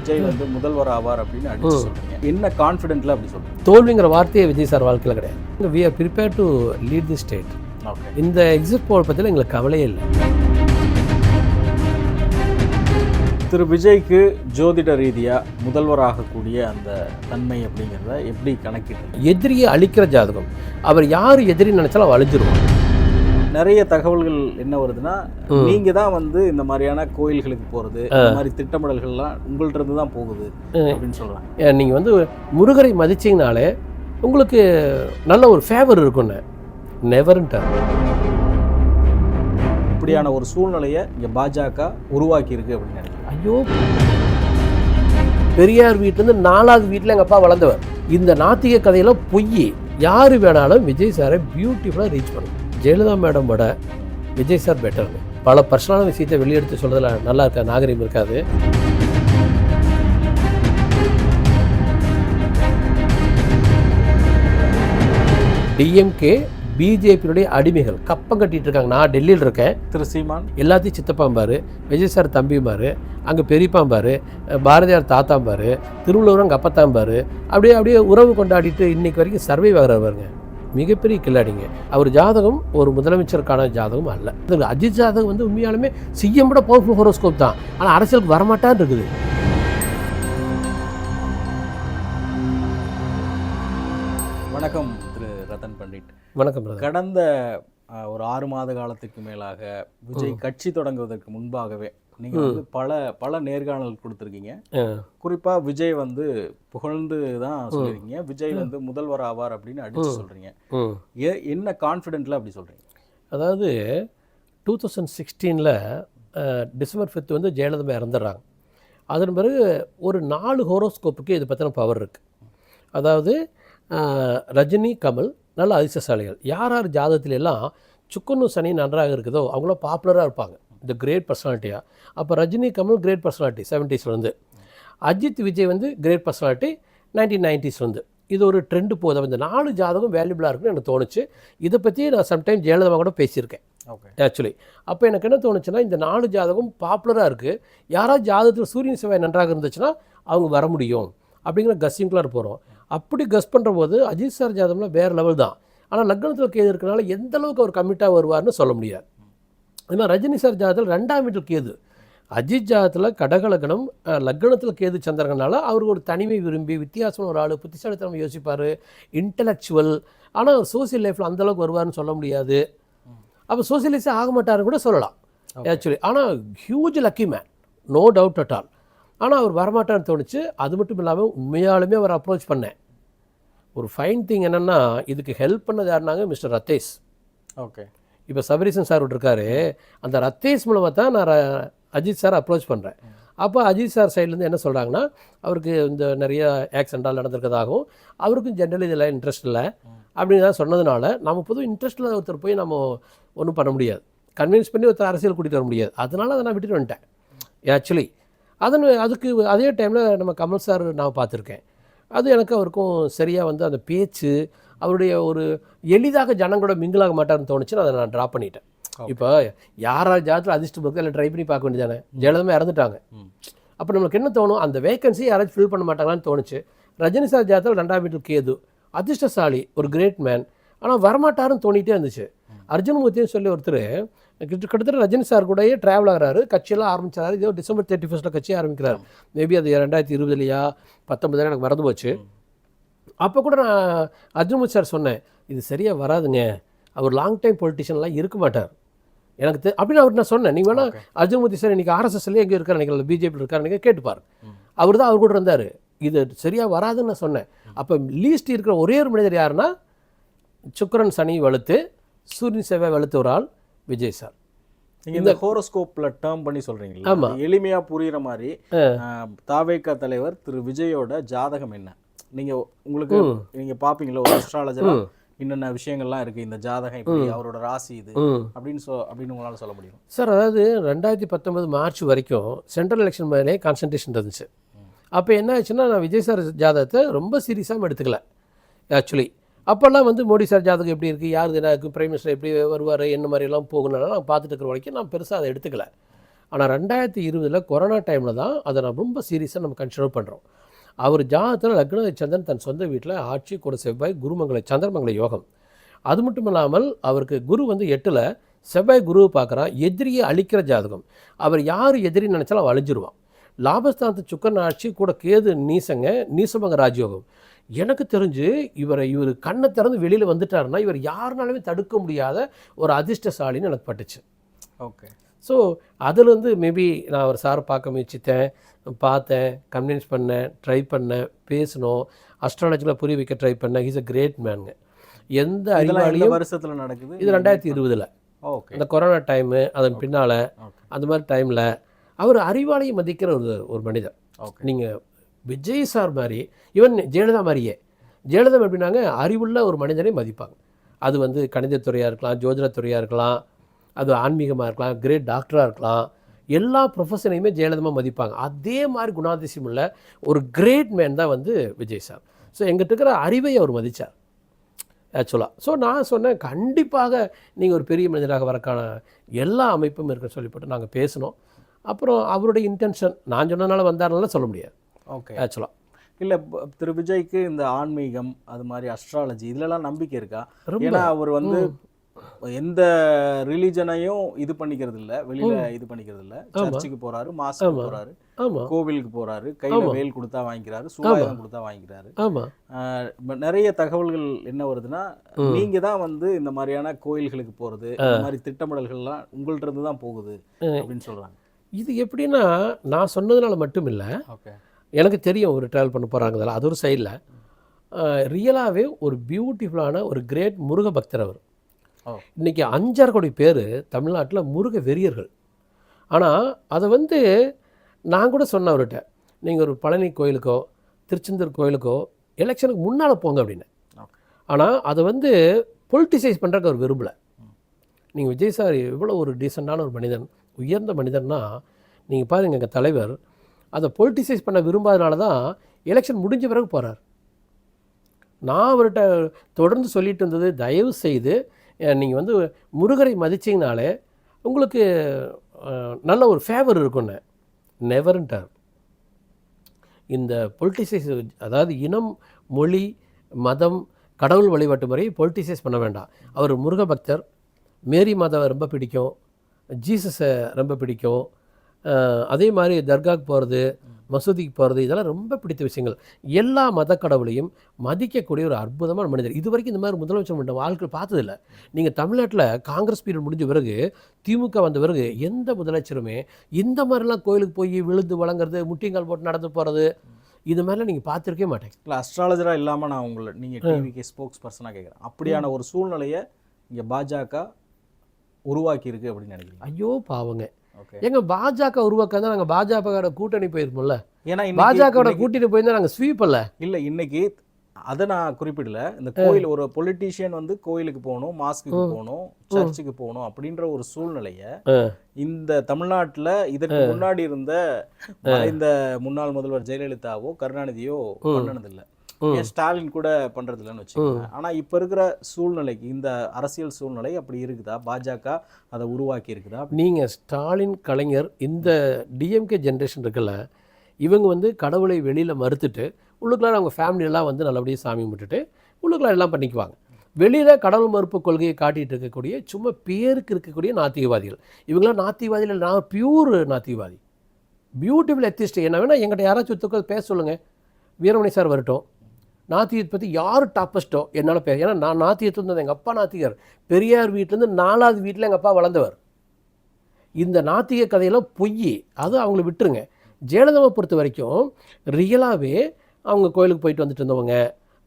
விஜய் வந்து முதல்வர் ஆவார் அப்படின்னு அடிச்சு சொல்றீங்க. என்ன கான்ஃபிடென்ட்ல அப்படி சொல்றீங்க? தோல்விங்கிற வார்த்தையே விஜய் சார் வாழ்க்கையில் கிடையாது. We are prepare to lead the state. இந்த எக்ஸிட் போல் பற்றியில் எங்களுக்கு கவலையே இல்லை. திரு விஜய்க்கு ஜோதிட ரீதியாக முதல்வராகக்கூடிய அந்த தன்மை அப்படிங்கிறத எப்படி கணக்கிட்டு? எதிரியை அழிக்கிற ஜாதகம். அவர் யார் எதிரி நினைச்சாலும் அவள் அழிஞ்சிருவான். நிறைய தகவல்கள் என்ன வருதுன்னா, நீங்க தான் வந்து இந்த மாதிரியான கோயில்களுக்கு போறது, இந்த மாதிரி திட்டமிடல்கள்லாம் உங்கள்ட்ட இருந்து தான் போகுது அப்படின்னு சொல்லலாம். நீங்கள் வந்து முருகரை மதிச்சிங்கனாலே உங்களுக்கு நல்ல ஒரு ஃபேவர் இருக்குன்னு நெவர்ன்ட்டார். இப்படியான ஒரு சூழ்நிலையை இங்கே பாஜக உருவாக்கி இருக்கு அப்படின்னு நினைக்கிறேன். ஐயோ, பெரியார் வீட்டிலேருந்து 4வது வீட்டில் எங்கள் அப்பா வளர்ந்தவர். இந்த நாத்திக கதையெல்லாம் பொய். யார் வேணாலும் விஜய் சாரை பியூட்டிஃபுல்லாக ரீச் பண்ணும். ஜெயலலிதா மேடம் விட விஜய் சார் பெட்டர்னு பல பர்சனலான விஷயத்தை வெளியெடுத்து சொல்கிறதுல நல்லா இருக்கா, நாகரிகம் இருக்காது. டிஎம்கே பிஜேபியுடைய அடிமைகள் கப்பம் கட்டிட்டு இருக்காங்க. நான் டெல்லியில் இருக்கேன். திரு சீமான் எல்லாத்தையும் சித்தப்பாம்பாரு, விஜய் சார் தம்பிம்பாரு, அங்கே பெரியப்பாம்பாரு, பாரதியார் தாத்தாம்பாரு, திருவள்ளுவர் அங்கே அப்பத்தாம்பாரு, அப்படியே உறவு கொண்டாடிட்டு இன்னைக்கு வரைக்கும் சர்வை ஆகிறவருங்க. மிகப்பெரிய கில்லாடிங்க. அவர் ஜாதகம் ஒரு முதலமைச்சருக்கான ஜாதகம் அல்ல. அஜித் ஜாதகம் வந்து உண்மையாலுமே சிஎம் கூட பவர்ஃபுல் ஹோரோஸ்கோப் தான். ஆனால் அரசியலுக்கு வரமாட்டான்னு இருக்குது. வணக்கம் திரு ரத்தன் பண்டிட். வணக்கம். கடந்த ஒரு 6 மாத காலத்துக்கு மேலாக விஜய் கட்சி தொடங்குவதற்கு முன்பாகவே நீங்கள் வந்து பல நேர்காணல் கொடுத்துருக்கீங்க. குறிப்பாக விஜய் வந்து புகழ்ந்து தான் சொல்லியிருக்கீங்க. விஜய் வந்து முதல்வர் ஆவார் அப்படின்னு அடிச்சு சொல்கிறீங்க. என்ன கான்ஃபிடென்ட்ல அப்படி சொல்கிறீங்க? அதாவது 2016 டிசம்பர் 5 வந்து ஜெயலலிதா இறந்துடுறாங்க. அதன் பிறகு ஒரு 4 ஹோரோஸ்கோப்புக்கு இது பற்றின பவர் இருக்குது. அதாவது ரஜினி, கமல் நல்ல அதிர்ஷ்டசாலிகள். யார் யார் ஜாதகத்துல எல்லாம் சுக்கன்னு சனி நன்றாக இருக்குதோ அவங்களாம் பாப்புலராக இருப்பாங்க, இந்த கிரேட் பர்சனாலிட்டியாக. அப்போ Rajini, Kamal great personality 70s. Ajith, Vijay வந்து கிரேட் பர்சனாலிட்டி 1990s. இது ஒரு ட்ரெண்டு போதும். இந்த 4 ஜாதகம் வேல்யூபிளாக இருக்குன்னு எனக்கு தோணுச்சு. இதை பற்றி நான் சம்டைம் ஜெயலலிதா கூட பேசியிருக்கேன் ஆக்சுவலி. அப்போ எனக்கு என்ன தோணுச்சுன்னா, இந்த 4 ஜாதகம் பாப்புலராக இருக்குது, யாராவது ஜாதகத்தில் சூரியன் செவ்வாய் நன்றாக இருந்துச்சுன்னா அவங்க வர முடியும் அப்படிங்கிற கஸ்ஸிங்குள்ளார போகிறோம். அப்படி கஸ் பண்ணுற போது அஜித் சார் ஜாதகம்லாம் வேறு லெவல் தான். ஆனால் லக்னத்தில் கேது இருக்கிறனால எந்த அளவுக்கு அவர் கமிட்டாக வருவார்னு சொல்ல முடியாது. ஏன்னா ரஜினி சார் ஜாதகத்தில் 2ஆம் வீட்டில் கேது. அஜித் ஜாதகத்தில் கடகலக்கணம், லக்னத்தில் கேது சந்திரகனால அவருக்கு ஒரு தனிமை விரும்பி வித்தியாசமான ஒரு ஆள், புத்திசாலித்தனம் யோசிப்பார், இன்டலெக்சுவல். ஆனால் சோசியல் லைஃப்பில் அந்தளவுக்கு வருவார்னு சொல்ல முடியாது. அப்போ சோசியலிஸ்டே ஆக மாட்டாருன்னு கூட சொல்லலாம் ஆக்சுவலி. ஆனால் huge lucky man, no doubt at all. ஆனால் அவர் வரமாட்டான்னு தோணுச்சு. அது மட்டும் இல்லாமல் உண்மையாலுமே அவர் அப்ரோச் பண்ணேன். ஒரு ஃபைன் திங் என்னென்னா, இதுக்கு ஹெல்ப் பண்ணது யாருனாங்க, மிஸ்டர் ரத்தேஷ். ஓகே. இப்போ சபரீசன் சார் இருக்காரு, அந்த ரத்தேஷ் மூலமாக தான் நான் அஜித் சார் அப்ரோச் பண்ணுறேன். அப்போ அஜித் சார் சைட்லேருந்து என்ன சொல்கிறாங்கன்னா, அவருக்கு இந்த நிறைய ஆக்சிடென்டால் நடந்திருக்கிறதாகவும் அவருக்கும் ஜென்ரலி இதில் இன்ட்ரெஸ்ட் இல்லை அப்படின்னு தான் சொன்னதுனால, நம்ம பொதுவாக இன்ட்ரெஸ்ட்டில் ஒருத்தர் போய் நம்ம ஒன்றும் பண்ண முடியாது, கன்வின்ஸ் பண்ணி ஒருத்தர் அரசியல் கூட்டிகிட்டு வர முடியாது. அதனால் அதை நான் விட்டுட்டு வந்துட்டேன் ஆக்சுவலி. அதுக்கு அதே டைமில் நம்ம கமல் சார் நான் பார்த்துருக்கேன். அது எனக்கு அவருக்கும் சரியாக வந்து அந்த பேச்சு, அவருடைய ஒரு எளிதாக ஜனங்களோட மிங்கிளாக மாட்டார்னு தோணுச்சுன்னு அதை நான் ட்ராப் பண்ணிட்டேன். இப்போ யாராவது ஜாதத்தில் அதிர்ஷ்டம் இருக்குது, இல்லை ட்ரை பண்ணி பார்க்க வேண்டியதானே. ஜெயலலிதா இறந்துட்டாங்க. அப்போ நம்மளுக்கு என்ன தோணும், அந்த வேகன்சி யாராச்சும் ஃபில் பண்ண மாட்டாங்களான்னு தோணுச்சு. ரஜினி சார் ஜாதத்தில் 2ஆம் வீட்டில் கேது, அதிர்ஷ்டசாலி, ஒரு கிரேட் மேன், ஆனால் வரமாட்டாருன்னு தோணிகிட்டே இருந்துச்சு. அர்ஜுன்மூர்த்தின்னு சொல்லி ஒருத்தர் கிட்டத்தட்ட ரஜினி சார் கூடயே ட்ராவல் ஆகிறாரு, கட்சியெல்லாம் ஆரம்பிச்சாரு. இதோ டிசம்பர் 31 கட்சி ஆரம்பிக்கிறார். மேபி அது 2020 19 எனக்கு மறந்து போச்சு. அப்போ கூட நான் அர்ஜுன்மூர்த்தி சார் சொன்னேன், இது சரியாக வராதுங்க, அவர் லாங் டைம் பொலிட்டிஷியன்லாம் இருக்க மாட்டார் எனக்கு அப்படின்னு அவர் நான் சொன்னேன். நீங்கள் வேணால் அர்ஜுன்மூர்த்தி சார் இன்றைக்கி ஆர்எஸ்எஸ்லேயே எங்கே இருக்கார், நினைக்கிறேன் பிஜேபியில் இருக்கார், நீங்கள் கேட்டுப்பார். அவர் தான் அவர் கூட இருந்தார். இது சரியாக வராதுன்னு நான் சொன்னேன். அப்போ லீஸ்ட் இருக்கிற ஒரே ஒரு மனிதர் யாருன்னா, சுக்கிரன் சனி வலுத்து சூரியன் செவ்வாய் வலுத்து ஒரு ஆள் விஜய் சார். நீங்கள் இந்த ஹோரோஸ்கோப்பில் டேர்ம் பண்ணி சொல்கிறீங்களா? ஆமாம், எளிமையாக புரிகிற மாதிரி தாவேகா தலைவர் திரு விஜயோட ஜாதகம் என்ன, நீங்கள் பார்ப்பீங்களா ஒரு அஸ்ட்ராலஜர், என்னென்ன விஷயங்கள்லாம் இருக்குது, இந்த ஜாதகம் இப்படி, அவரோட ராசி இது அப்படின்னு உங்களால் சொல்ல முடியும் சார்? அதாவது 2019 மார்ச் வரைக்கும் சென்ட்ரல் எலெக்ஷன் மேலே கான்சன்ட்ரேஷன் இருந்துச்சு. அப்போ என்ன ஆச்சுன்னா, நான் விஜய் சார் ஜாதகத்தை ரொம்ப சீரியஸாக எடுத்துக்கல ஆக்சுவலி. அப்போல்லாம் வந்து மோடி சார் ஜாதகம் எப்படி இருக்குது, யார் என்ன இருக்குது, பிரைம் மினிஸ்டர் எப்படி வருவார், என்ன மாதிரிலாம் போகணும்னா நான் பார்த்துட்டு இருக்கிற வரைக்கும் நான் பெருசாக அதை எடுத்துக்கல. ஆனால் 2020 கொரோனா டைமில் தான் அதை நம்ம ரொம்ப சீரியஸாக நம்ம கன்சிடர் பண்ணுறோம். அவர் ஜாதகத்தில் லக்ன சந்திரன் தன் சொந்த வீட்டில் ஆட்சி கூட செவ்வாய் குருமங்கல சந்திரமங்கல யோகம். அது மட்டும் இல்லாமல் அவருக்கு குரு வந்து 8ல் செவ்வாய் குருவை பார்க்குறான். எதிரியை அழிக்கிற ஜாதகம். அவர் யார் எதிரின்னு நினச்சாலும் அவள் அழிஞ்சிருவான். லாபஸ்தானத்து சுக்கரன் ஆட்சி கூட கேது நீசமங்க ராஜயோகம். எனக்கு தெரிஞ்சு இவர் கண்ணை திறந்து வெளியில் வந்துட்டாருன்னா இவர் யாருனாலுமே தடுக்க முடியாத ஒரு அதிர்ஷ்டசாலின்னு எனக்கு பட்டுச்சு. ஓகே. ஸோ அதுலேருந்து மேபி நான் அவர் சாரை பார்க்க முயற்சித்தேன், பார்த்தேன், கன்வின்ஸ் பண்ணேன், ட்ரை பண்ணேன், பேசணும், அஸ்ட்ராலஜியில் புரிய வைக்க ட்ரை பண்ணேன். ஹீஸ் அ கிரேட் மேனுங்க. எந்த அறிவாளியும் வருஷத்தில் நடக்குது இது 2020. ஓகே. அந்த கொரோனா டைமு அதன் பின்னால் அந்த மாதிரி டைமில் அவர் அறிவாளியை மதிக்கிற ஒரு மனிதர். நீங்கள் விஜய் சார் மாதிரி ஈவன் ஜெயலலிதா மாதிரியே ஜெயலலிதா எப்படின்னாங்க அறிவுள்ள ஒரு மனிதனை மதிப்பாங்க. அது வந்து கணிதத்துறையாக இருக்கலாம், ஜோதிடத்துறையாக இருக்கலாம், அது ஆன்மீகமாக இருக்கலாம், கிரேட் டாக்டராக இருக்கலாம், எல்லா ப்ரொஃபஷனையுமே ஜெயலலிதமாக மதிப்பாங்க. அதே மாதிரி குணாதிசயம் உள்ள ஒரு கிரேட் மேன் தான் வந்து விஜய் சார். ஸோ எங்கிட்ட இருக்கிற அறிவை அவர் மதித்தார் ஆக்சுவலாக. ஸோ நான் சொன்னேன் கண்டிப்பாக நீங்கள் ஒரு பெரிய மனிதராக வரக்கான எல்லா அமைப்பும் இருக்குன்னு சொல்லிப்பட்டு நாங்கள் பேசினோம். அப்புறம் அவருடைய இன்டென்ஷன் நான் சொன்னதுனால வந்தாருனால சொல்ல முடியாது. ஓகே. ஆக்சுவலாக இல்லை, திரு விஜய்க்கு இந்த ஆன்மீகம் அது மாதிரி அஸ்ட்ராலஜி இதுலலாம் நம்பிக்கை இருக்கா? ஏன்னா அவர் வந்து எந்த ரிலீஜனையும் இது பண்ணிக்கிறது இல்லை, வெளியில இது பண்ணிக்கிறது இல்லை. சர்ச்சுக்கு போறாரு, மாஸ்க்கு போறாரு, கோவிலுக்கு போறாரு, கையில வேல் கொடுத்தா வாங்கிக்கிறாரு, சூலாயுதம் கொடுத்தா வாங்கிக்கிறாரு. நிறைய தகவல்கள் என்ன வருதுன்னா நீங்க தான் வந்து இந்த மாதிரியான கோயில்களுக்கு போறது, இந்த மாதிரி திட்டமிடல்கள்லாம் உங்கள்ட்ட இருந்து தான் போகுது அப்படின்னு சொல்றாங்க. இது எப்படின்னா நான் சொன்னதுனால மட்டும் இல்லை, எனக்கு தெரியும் ஒரு ட்ராவல் பண்ண போகிறாங்க. அது ஒரு சைடில் ரியலாகவே ஒரு பியூட்டிஃபுல்லான ஒரு கிரேட் முருக பக்தர் அவர். இன்றைக்கி 5.5 கோடி பேர் தமிழ்நாட்டில் முருக வெறியர்கள். ஆனால் அதை வந்து நான் கூட சொன்னேன் அவர்கிட்ட, நீங்கள் ஒரு பழனி கோயிலுக்கோ திருச்செந்தூர் கோயிலுக்கோ எலெக்ஷனுக்கு முன்னால் போங்க அப்படின்னு. ஆனால் அதை வந்து பொலிட்டிசைஸ் பண்ணுறக்கு அவர் விரும்பலை. நீங்கள் விஜய் சார் எவ்வளோ ஒரு டீசெண்டான ஒரு மனிதன், உயர்ந்த மனிதன்னா நீங்கள் பாருங்கள், எங்கள் தலைவர் அதை பொலிட்டிசைஸ் பண்ண விரும்பாதனால தான் எலெக்ஷன் முடிஞ்ச பிறகு போகிறார். நான் அவர்கிட்ட தொடர்ந்து சொல்லிட்டு இருந்தது, தயவு செய்து நீங்கள் வந்து முருகரை மதிச்சிங்கனாலே உங்களுக்கு நல்ல ஒரு ஃபேவர் இருக்குன்னு. நெவர்ன்ட்டார். இந்த பொலிட்டிசைஸ், அதாவது இனம், மொழி, மதம், கடவுள் வழிபாட்டு முறையை பொலிட்டிசைஸ் பண்ண வேண்டாம். அவர் முருக பக்தர், மேரி மாதாவை ரொம்ப பிடிக்கும், ஜீசஸை ரொம்ப பிடிக்கும், அதே மாதிரி தர்காவுக்கு போகிறது, மசூதிக்கு போகிறது, இதெல்லாம் ரொம்ப பிடித்த விஷயங்கள். எல்லா மத கடவுளையும் மதிக்கக்கூடிய ஒரு அற்புதமான மனிதர். இது வரைக்கும் இந்த மாதிரி முதலமைச்சர் மன்ற வாழ்க்கை பார்த்ததில்லை. நீங்கள் தமிழ்நாட்டில் காங்கிரஸ் பீரியட் முடிஞ்ச பிறகு திமுக வந்த பிறகு எந்த முதலமைச்சருமே இந்த மாதிரிலாம் கோயிலுக்கு போய் விழுந்து வழங்குறது, முட்டிங்கால் போட்டு நடந்து போகிறது, இது மாதிரிலாம் நீங்கள் பார்த்துருக்கவே மாட்டேங்க. இல்லை, அஸ்ட்ராலஜராக இல்லாமல் நான் உங்களை நீங்கள் டிவிக்கு ஸ்போக்ஸ் பர்சனாக கேட்குறேன். அப்படியான ஒரு சூழ்நிலையை இங்கே பாஜக உருவாக்கி இருக்கு அப்படின்னு நினைக்கிறீங்க? ஐயோ பாவங்க, எங்க பாஜக உருவாக்க நாங்கள் பாஜக கூட்டணி போயிருப்போம்ல. ஏன்னா பாஜக கூட்டணி போயிருந்தா நாங்கள் ஸ்வீப் அல்ல. இல்லை, இன்னைக்கு அதை நான் குறிப்பிடல. இந்த கோயில் ஒரு பொலிட்டீஷியன் வந்து கோயிலுக்கு போகணும், மாஸ்க்கு போகணும், சர்ச்சுக்கு போகணும் அப்படின்ற ஒரு சூழ்நிலைய இந்த தமிழ்நாட்டில் இதற்கு முன்னாடி இருந்த இந்த முன்னாள் முதல்வர் ஜெயலலிதாவோ கருணாநிதியோ பண்ணனதில்லை. ஏன் ஸ்டாலின் கூட பண்றது இல்லைன்னு வச்சுக்கோங்க. ஆனா இப்ப இருக்கிற சூழ்நிலைக்கு, இந்த அரசியல் சூழ்நிலை அப்படி இருக்குதா? பாஜக அதை உருவாக்கி இருக்குதா? நீங்க ஸ்டாலின், கலைஞர், இந்த டிஎம்கே ஜென்ரேஷன் இருக்குல்ல, இவங்க வந்து கடவுளை வெளியில மறுத்துட்டு உள்ளுக்குள்ள அவங்க ஃபேமிலியெல்லாம் வந்து நல்லபடியாக சாமி கும்பிட்டுட்டு உள்ளுக்குள்ள எல்லாம் பண்ணிக்குவாங்க. வெளியில கடவுள் மறுப்பு கொள்கையை காட்டிட்டு இருக்கக்கூடிய சும்மா பேருக்கு இருக்கக்கூடிய நாத்திகவாதிகள். இவங்களாம் நாத்திகவாதிகள். நான் பியூர் நாத்திகவாதி, பியூட்டிஃபுல் எத்திஸ்ட். என்ன வேணா எங்கிட்ட யாராச்சும் ஒத்துக்க பேச சொல்லுங்க, வீரமணி சார் வரட்டும். நாத்தியத்தை பற்றி யார் டாப்பஸ்ட்டோ என்னால் பேச. ஏன்னா நான் நாத்தியத்தில் இருந்தது, எங்கள் அப்பா நாத்திகர். பெரியார் வீட்டிலேருந்து 4வது வீட்டில் எங்கள் அப்பா வளர்ந்தவர். இந்த நாத்திக கதையெல்லாம் பொய், அது அவங்கள விட்டுருங்க. ஜெயலலிதாவை பொறுத்த வரைக்கும் ரியலாகவே அவங்க கோயிலுக்கு போயிட்டு வந்துட்டு இருந்தவங்க,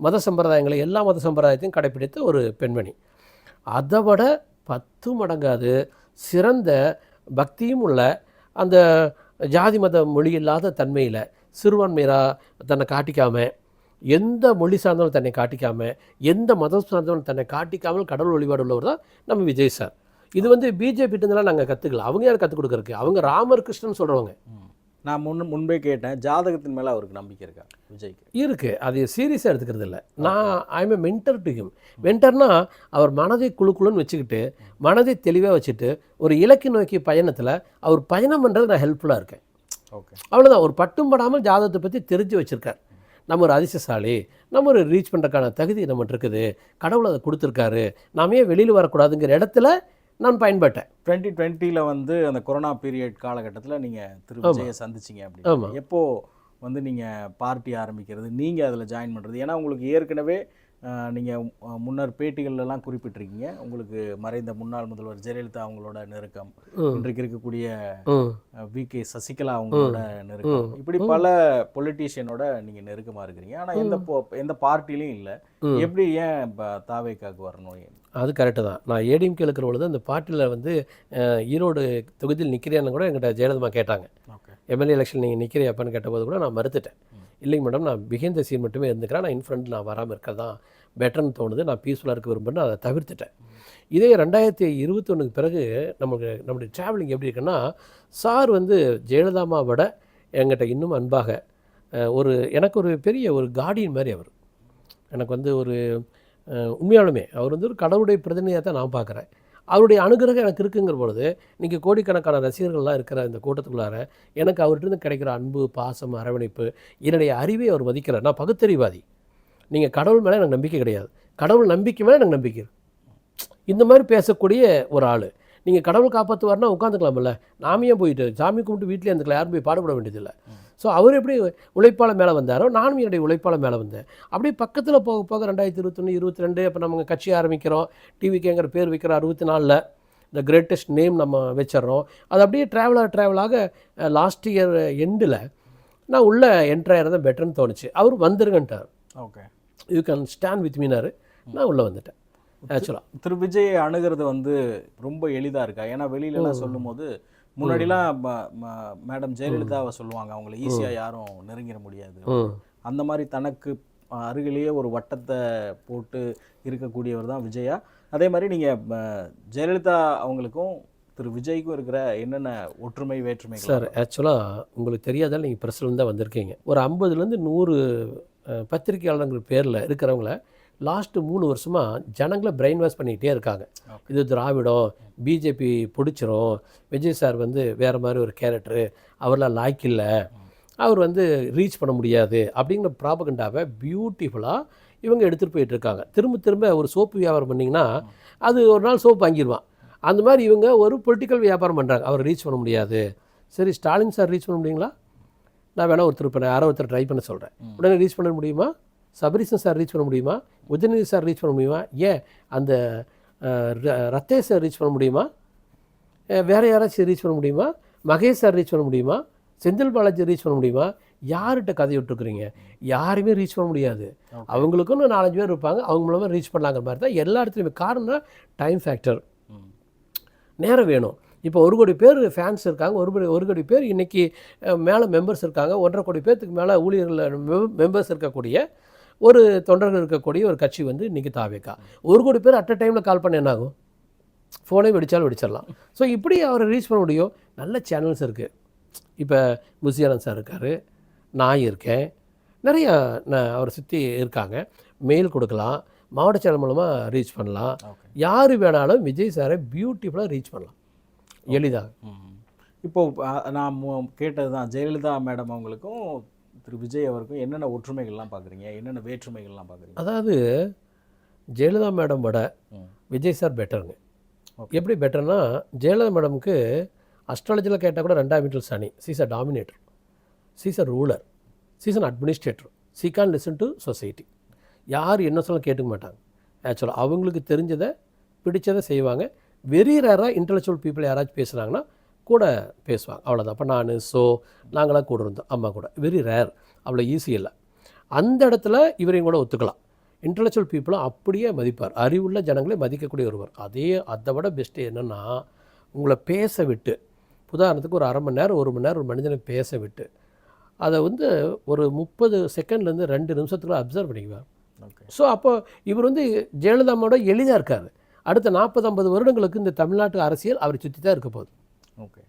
மத சம்பிரதாயங்களை, எல்லா மத சம்பிரதாயத்தையும் கடைப்பிடித்த ஒரு பெண்மணி. அதை விட 10 மடங்காது சிறந்த பக்தியும் உள்ள, அந்த ஜாதி மத மொழி இல்லாத தன்மையில் சிறுபான்மையராக தன்னை காட்டிக்காமல், எந்த மொழி சார்ந்தவன் தன்னை காட்டிக்காமல், எந்த மதம் சார்ந்தவன் தன்னை காட்டிக்காமல் கடவுள் வழிபாடு உள்ளவர் தான் நம்ம விஜய் சார். இது வந்து பிஜேபிட்டெல்லாம் நாங்கள் கற்றுக்கலாம். அவங்க யார் கற்றுக் கொடுக்குறக்கு? அவங்க ராமர் கிருஷ்ணன் சொல்கிறவங்க. நான் முன்பே கேட்டேன், ஜாதகத்தின் மேலே அவருக்கு நம்பிக்கை இருக்கா விஜய்க்கு? இருக்குது. அது சீரியஸாக எடுத்துக்கிறது இல்லை. நான் I'm a mentor to him. மென்டர்னா அவர் மனதை குழுக்குழுன்னு வச்சுக்கிட்டு, மனதை தெளிவாக வச்சுட்டு, ஒரு இலக்கு நோக்கி பயணத்தில் அவர் பயணம் பண்ணுறது நான் ஹெல்ப்ஃபுல்லாக இருக்கேன். ஓகே, அவ்வளோதான். ஒரு பட்டும் படாமல் ஜாதகத்தை பற்றி தெரிஞ்சு வச்சுருக்கார். நம்ம ஒரு அதிர்ஷ்டசாலி, நம்ம ஒரு ரீச் பண்ணுறதுக்கான தகுதி நம்மகிட்ட இருக்குது, கடவுள் அதை கொடுத்துருக்காரு, நாம ஏன் வெளியில் வரக்கூடாதுங்கிற இடத்துல நான் பயன்பட்டேன். 2020 வந்து அந்த கொரோனா பீரியட் காலகட்டத்தில் நீங்கள் திரு விஜயை சந்திச்சிங்க அப்படி. எப்போ வந்து நீங்கள் பார்ட்டி ஆரம்பிக்கிறது, நீங்கள் அதில் ஜாயின் பண்ணுறது? ஏன்னா உங்களுக்கு ஏற்கனவே நீங்கள் முன்னர் பேட்டிகள்லாம் குறிப்பிட்டிருக்கீங்க, உங்களுக்கு மறைந்த முன்னாள் முதல்வர் ஜெயலலிதா அவங்களோட நெருக்கம், இன்றைக்கு இருக்கக்கூடிய வி.கே. சசிகலா அவங்களோட நெருக்கம், இப்படி பல பொலிட்டீஷியனோட நீங்கள் நெருக்கமாக இருக்கிறீங்க. ஆனால் எந்த பார்ட்டிலையும் இல்லை. எப்படி ஏன் இப்போ தாவேக்காக்கு வரணும்? அது கரெக்டு தான். நான் ஏடிஎம்கே இருக்கிற பொழுது அந்த பார்ட்டியில் வந்து ஈரோடு தொகுதியில் நிற்கிறேன்னு கூட என்கிட்ட ஜெயலலிதா கேட்டாங்க. எம்எல்ஏ எலெக்ஷன் நீங்கள் நிற்கிறியாப்பான்னு கேட்டபோது கூட நான் மறுத்துட்டேன். இல்லைங்க மேடம், நான் பிஹைண்ட் த சீன் மட்டுமே இருந்துக்கிறேன், நான் இன்ஃப்ரண்ட் நான் வராமல் இருக்கிறது தான் பெட்டர்னு தோணுது, நான் பீஸ்ஃபுல்லாக இருக்க விரும்புன்னு அதை தவிர்த்துட்டேன். இதே 2021 பிறகு நம்முடைய ட்ராவலிங் எப்படி இருக்குன்னா, சார் வந்து ஜெயலலிதாமா விட என்கிட்ட இன்னும் அன்பாக எனக்கு ஒரு பெரிய ஒரு கார்டியன் மாதிரி அவர். எனக்கு வந்து ஒரு உண்மையாலுமே அவர் வந்து ஒரு கடவுளுடைய பிரதிநிதியாக தான் நான் பார்க்குறேன். அவருடைய அனுகிரகம் எனக்கு இருக்குங்கிற பொழுது, இன்றைக்கி கோடிக்கணக்கான ரசிகர்கள்லாம் இருக்கிற இந்த கூட்டத்துக்குள்ளார எனக்கு அவர்கிட்ட கிடைக்கிற அன்பு, பாசம், அரவணைப்பு, என்னுடைய அறிவை அவர் மதிக்கிறார். நான் பகுத்தறிவாதி. நீங்கள் கடவுள் மேலே எனக்கு நம்பிக்கை கிடையாது, கடவுள் நம்பிக்கை மேலே எனக்கு நம்பிக்கை. இந்த மாதிரி பேசக்கூடிய ஒரு ஆள். நீங்கள் கடவுள் காப்பாற்றுவார்னா உட்காந்துக்கலாம்ல, நாமையே போயிட்டு சாமி கும்பிட்டு வீட்டிலே இருந்துக்கலாம், யாரும் போய் பாடுபட வேண்டியதில்லை. ஸோ அவர் எப்படி உழைப்பாளர் மேலே வந்தாரோ நானும் என்னுடைய உழைப்பாளர் மேலே வந்தேன். அப்படியே பக்கத்தில் போக போக 2021, 22 அப்போ நம்ம கட்சி ஆரம்பிக்கிறோம், டிவிக்கேங்கிற பேர் வைக்கிறோம். 64 இந்த கிரேட்டஸ்ட் நேம் நம்ம வச்சிடறோம். அது அப்படியே ட்ராவலாக லாஸ்ட் இயர் எண்டில் நான் உள்ளே என்ட்ராயிருந்தேன், பெட்டர்னு தோணுச்சு. அவர் வந்துருங்கன்ட்டார். Okay, you can stand with மீனாரு. நான் உள்ளே வந்துட்டேன். ஆக்சுவலாக திரு விஜய் அணுகிறது வந்து ரொம்ப எளிதாக இருக்கா? ஏன்னா வெளியிலலாம் சொல்லும் போது முன்னாடிலாம் மேடம் ஜெயலலிதாவை சொல்லுவாங்க, அவங்கள ஈஸியாக யாரும் நெருங்கிட முடியாது. அந்த மாதிரி தனக்கு அருகிலேயே ஒரு வட்டத்தை போட்டு இருக்கக்கூடியவர் தான் விஜயா. அதே மாதிரி நீங்கள் ஜெயலலிதா அவங்களுக்கும் திரு விஜய்க்கும் இருக்கிற என்னென்ன ஒற்றுமை வேற்றுமை? சார், ஆக்சுவலாக உங்களுக்கு தெரியாதால் நீங்கள் ப்ரெஸ்லேருந்து தான் வந்திருக்கீங்க. ஒரு 50லேருந்து 100 பத்திரிகையாளர்கள் பேரில் இருக்கிறவங்கள லாஸ்ட்டு 3 வருஷமாக ஜனங்களை பிரெயின் வாஷ் பண்ணிக்கிட்டே இருக்காங்க. இது திராவிடம், பிஜேபி பிடிச்சிரும், விஜய் சார் வந்து வேறு மாதிரி ஒரு கேரக்டரு, அவரெலாம் லாய்க்கு இல்லை, அவர் வந்து ரீச் பண்ண முடியாது அப்படிங்கிற ப்ராபகண்டாவை பியூட்டிஃபுல்லாக இவங்க எடுத்துகிட்டு போயிட்டுருக்காங்க. திரும்ப ஒரு சோப்பு வியாபாரம் பண்ணிங்கன்னா அது ஒரு நாள் சோப்பு வாங்கிடுவான். அந்த மாதிரி இவங்க ஒரு பொலிட்டிக்கல் வியாபாரம் பண்ணுறாங்க. அவர் ரீச் பண்ண முடியாது. சரி, ஸ்டாலின் சார் ரீச் பண்ண முடியுங்களா? நான் வேணால் யாரோ ஒருத்தர் ட்ரை பண்ண சொல்கிறேன். உடனே ரீச் பண்ண முடியுமா? சபரீசன் சார் ரீச் பண்ண முடியுமா? உதயநிதி சார் ரீச் பண்ண முடியுமா? ஏன் அந்த ரத்தேஷ் சார் ரீச் பண்ண முடியுமா? வேறு யாராச்சும் ரீச் பண்ண முடியுமா? மகேஷ் சார் ரீச் பண்ண முடியுமா? செந்தில் பாலாஜி ரீச் பண்ண முடியுமா? யார்கிட்ட கதையை விட்டுருக்குறீங்க? யாருமே ரீச் பண்ண முடியாது. அவங்களுக்குன்னு 4-5 பேர் இருப்பாங்க, அவங்க மூலமாக ரீச் பண்ணலாங்கிற மாதிரி தான் எல்லா இடத்துலையுமே. காரணம் டைம் ஃபேக்டர், நேரம் வேணும். இப்போ 1 கோடி பேர் ஃபேன்ஸ் இருக்காங்க, 1 கோடி பேர் இன்றைக்கி மேலே மெம்பர்ஸ் இருக்காங்க, 1.5 கோடி பேர்த்துக்கு மேலே ஊழியர்கள் மெம்பர்ஸ் இருக்கக்கூடிய ஒரு தொண்டர்கள் இருக்கக்கூடிய ஒரு கட்சி வந்து இன்றைக்கி தாவேக்கா. 1 கோடி பேர் அட் அ டைமில் கால் பண்ண என்னாகும்? ஃபோனே வெடிச்சிடலாம். ஸோ இப்படி அவரை ரீச் பண்ண முடியும். நல்ல சேனல்ஸ் இருக்குது. இப்போ முசியானந்த் சார் இருக்கார், நான் இருக்கேன், நிறையா அவரை சுற்றி இருக்காங்க. மெயில் கொடுக்கலாம், மாவட்ட சேனல் மூலமாக ரீச் பண்ணலாம். யார் வேணாலும் விஜய் சாரை பியூட்டிஃபுல்லாக ரீச் பண்ணலாம் எளிதாக. இப்போது நான் கேட்டது தான், ஜெயலலிதா மேடம் அவங்களுக்கும் திரு விஜய் அவருக்கும் என்னென்ன ஒற்றுமைகள்லாம் பார்க்குறீங்க, என்னென்ன வேற்றுமைகள்லாம் பார்க்குறீங்க? அதாவது ஜெயலலிதா மேடம் விட விஜய் சார் பெட்டருங்க. எப்படி பெட்டர்னா, ஜெயலலிதா மேடமுக்கு அஸ்ட்ராலஜியில் கேட்டால் கூட 2ஆம் வீட்டில் சனி. She's a dominator, she's a ruler, she's an administrator. She can listen to society. யார் என்ன சொல்ல கேட்டுக்க மாட்டாங்க. ஆக்சுவலாக அவங்களுக்கு தெரிஞ்சதை பிடிச்சதை செய்வாங்க. வெரி ரேராக இன்டெலெக்சுவல் பீப்புள் யாராச்சும் பேசுகிறாங்கன்னா கூட பேசுவாங்க, அவ்வளோதான். அப்போ நாங்களாம் கூட இருந்தோம், அம்மா கூட. வெரி ரேர், அவ்வளோ ஈஸி இல்லை. அந்த இடத்துல இவரையும் கூட ஒத்துக்கலாம். இன்டெலெக்சுவல் பீப்புளும் அப்படியே மதிப்பார். அறிவுள்ள ஜனங்களே மதிக்கக்கூடிய ஒருவர். அதை விட பெஸ்ட்டு என்னென்னா, உங்களை பேச விட்டு, உதாரணத்துக்கு ஒரு 1/2 மணி நேரம் 1 மணி நேரம் ஒரு மனிதனை பேச விட்டு அதை வந்து ஒரு 30 செகண்ட்லேருந்து 2 நிமிஷத்துக்குள்ள அப்சர்வ் பண்ணிக்குவார். ஸோ அப்போ இவர் வந்து ஜெயலலிதாவோட எளிதாக இருக்கார். அடுத்த 40-50 வருடங்களுக்கு இந்த தமிழ்நாட்டு அரசியல் அவரை சுற்றி தான் இருக்க போகுது. ஓகே,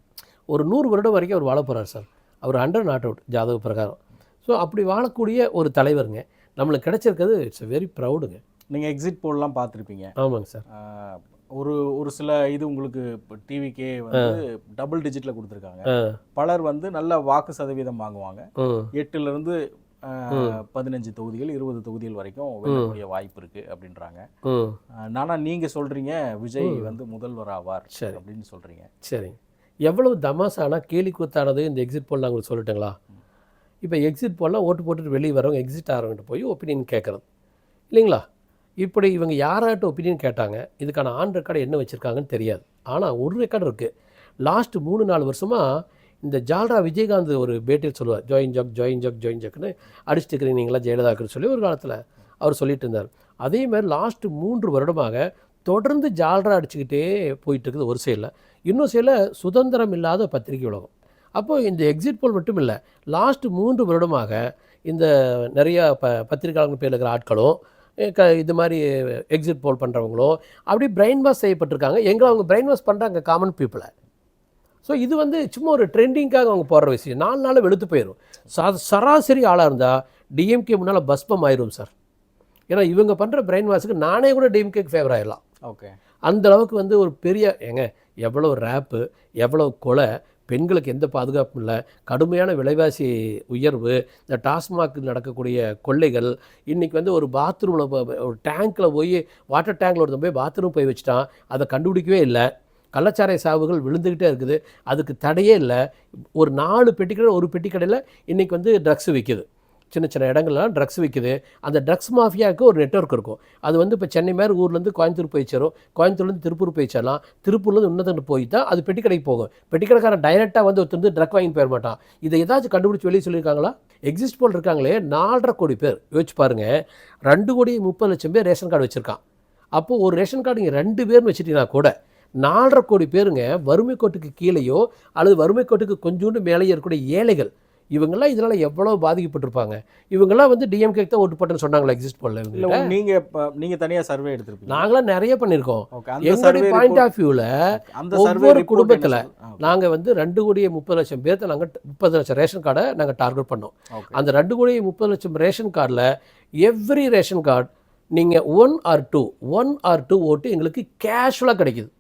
ஒரு 100 வருடம் வரைக்கும் அவர் வாழ போகிறார் சார். அவர் அண்டர் நாட் அவுட் ஜாதக பிரகாரம். ஸோ அப்படி வாழக்கூடிய ஒரு தலைவருங்க நம்மளுக்கு கிடைச்சிருக்கிறது. It's very ப்ரௌடுங்க. நீங்கள் எக்ஸிட் போல்லாம் பார்த்துருப்பீங்க. ஆமாங்க சார். ஒரு சில இது உங்களுக்கு இப்போ டிவிக்கே வந்து டபுள் டிஜிட்டில் கொடுத்துருக்காங்க. பலர் வந்து நல்ல வாக்கு சதவீதம் வாங்குவாங்க. 8லேருந்து 15 தொகுதிகள் 20 தொகுதிகள் வரைக்கும் வெல்லக்கூடிய வாய்ப்பு இருக்கு அப்படின்றாங்க. நானா நீங்க சொல்றீங்க விஜய் வந்து முதல்வர் ஆவார் அப்படின்னு சொல்றீங்க. சரி, எவ்வளவு தமாசானா கேலி கூத்தானது இந்த எக்ஸிட் போல் நான் உங்களுக்கு சொல்லட்டுங்களா? இப்போ எக்ஸிட் போல்லாம் ஓட்டு போட்டுட்டு வெளியே வரவங்க எக்ஸிட் ஆகிறவங்கிட்ட போய் ஒப்பீனியன் கேட்குறது இல்லைங்களா? இப்படி இவங்க யாராட்ட ஒப்பீனியன் கேட்டாங்க, இதுக்கான ஆன் ரெக்கார்டு என்ன வச்சுருக்காங்கன்னு தெரியாது. ஆனால் ஒரு ரெக்கார்டு இருக்குது. லாஸ்ட்டு 3-4 வருஷமாக இந்த ஜால்ரா விஜயகாந்த் ஒரு பேட்டியில் சொல்லுவார், ஜோயின் ஜக்னு அடிச்சுட்டு இருக்கிறீங்களா ஜெயலலிதாக்குன்னு சொல்லி ஒரு காலத்தில் அவர் சொல்லிட்டு இருந்தார். அதே மாதிரி லாஸ்ட்டு 3 வருடமாக தொடர்ந்து ஜால்ரா அடிச்சுக்கிட்டே போயிட்டு இருக்குது ஒரு சைடில். இன்னொரு சைடில் சுதந்திரம் இல்லாத பத்திரிகை உலகம். அப்போது இந்த எக்ஸிட் போல் மட்டும் இல்லை, லாஸ்ட்டு 3 வருடமாக இந்த நிறையா பத்திரிகையாளர்கள் பேர் இருக்கிற ஆட்களும் இது மாதிரி எக்ஸிட் போல் பண்ணுறவங்களோ அப்படி பிரெயின் வாஷ் செய்யப்பட்டிருக்காங்க. எங்களை அவங்க பிரெயின் வாஷ் பண்ணுறாங்க காமன் பீப்புளை. ஸோ இது வந்து சும்மா ஒரு ட்ரெண்டிங்காக அவங்க போடுற விஷயம். 4 நாள் வெளுத்து போயிடும். சராசரி ஆளாக இருந்தால் டிஎம்கே முன்னால் பஸ்பம் ஆயிரும் சார். ஏன்னா இவங்க பண்ணுற பிரெயின் வாஷுக்கு நானே கூட டிஎம்கேக்கு ஃபேவர் ஆகிடலாம். ஓகே, அந்த அளவுக்கு வந்து ஒரு பெரிய எவ்வளோ ரேப்பு, எவ்வளோ கொலை, பெண்களுக்கு எந்த பாதுகாப்பும் இல்லை, கடுமையான விலைவாசி உயர்வு, இந்த டாஸ்மாக் நடக்கக்கூடிய கொள்ளைகள். இன்றைக்கி வந்து ஒரு பாத்ரூமில் ஒரு டேங்க்கில் போய் வாட்டர் டேங்கில் ஒருத்தன் போய் பாத்ரூம் போய் வச்சுட்டான், அதை கண்டுபிடிக்கவே இல்லை. கள்ளச்சாராய சாவுகள் விழுந்துக்கிட்டே இருக்குது, அதுக்கு தடையே இல்லை. ஒரு 4 பெட்டிக்கடை, ஒரு பெட்டிக்கடையில் இன்றைக்கி வந்து ட்ரக்ஸ் விற்கிது. சின்ன சின்ன இடங்கள்லாம் ட்ரக்ஸ் விற்கிது. அந்த ட்ரக்ஸ் மாஃபியாவுக்கு ஒரு நெட்வொர்க் இருக்கும். அது வந்து இப்போ சென்னை மாதிரி ஊர்லேருந்து கோயம்புத்தூர் போய் சேரும், கோயம்புத்தூர்லேருந்து திருப்பூர் போய் சேரலாம், திருப்பூர்லேருந்து இன்னொரு போய் தான் அது பெட்டிக்கடைக்கு போகும். பெட்டிக்கடைக்காரன் டைரெக்டாக வந்து ஒருத்தர் ட்ரக் வாங்கி போயிட மாட்டான். இதை ஏதாச்சும் கண்டுபிடிச்சி வெளியே சொல்லியிருக்காங்களா? எக்ஸிஸ்ட் போல் இருக்காங்களே 4.5 கோடி பேர். யோசிச்சு பாருங்கள், 2,30,00,000 பேர் ரேஷன் கார்டு வச்சுருக்கான். அப்போது ஒரு ரேஷன் கார்டு இங்கே 2 பேர்னு வச்சுட்டீங்கன்னா கூட 4.5 கோடி பேருங்க வறுமை கோட்டுக்கு கீழேயோ அல்லது வறுமை கோட்டுக்கு கொஞ்சோண்டு மேலேயே இருக்கக்கூடிய ஏழைகள். இவங்கெல்லாம் இதனால் எவ்வளோ பாதிக்கப்பட்டிருப்பாங்க. இவங்கெல்லாம் வந்து டிஎம்கே தான் ஓட்டு போட்டுன்னு சொன்னாங்களா எக்ஸிஸ்ட் போடல? நீங்கள் தனியாக சர்வே எடுத்துருப்பீங்க. நாங்களாம் நிறைய பண்ணியிருக்கோம். எங்களுடைய பாயிண்ட் ஆஃப் வியூவில் ஒவ்வொரு குடும்பத்தில் நாங்கள் வந்து 2,30,00,000 பேர்த்த நாங்கள் 30,00,000 ரேஷன் கார்டை நாங்கள் டார்கெட் பண்ணோம். அந்த 2,30,00,000 ரேஷன் கார்டில் எவ்ரி ரேஷன் கார்டு நீங்கள் 1 or 2 ஓட்டு எங்களுக்கு கேஷுவலாக கிடைக்குது.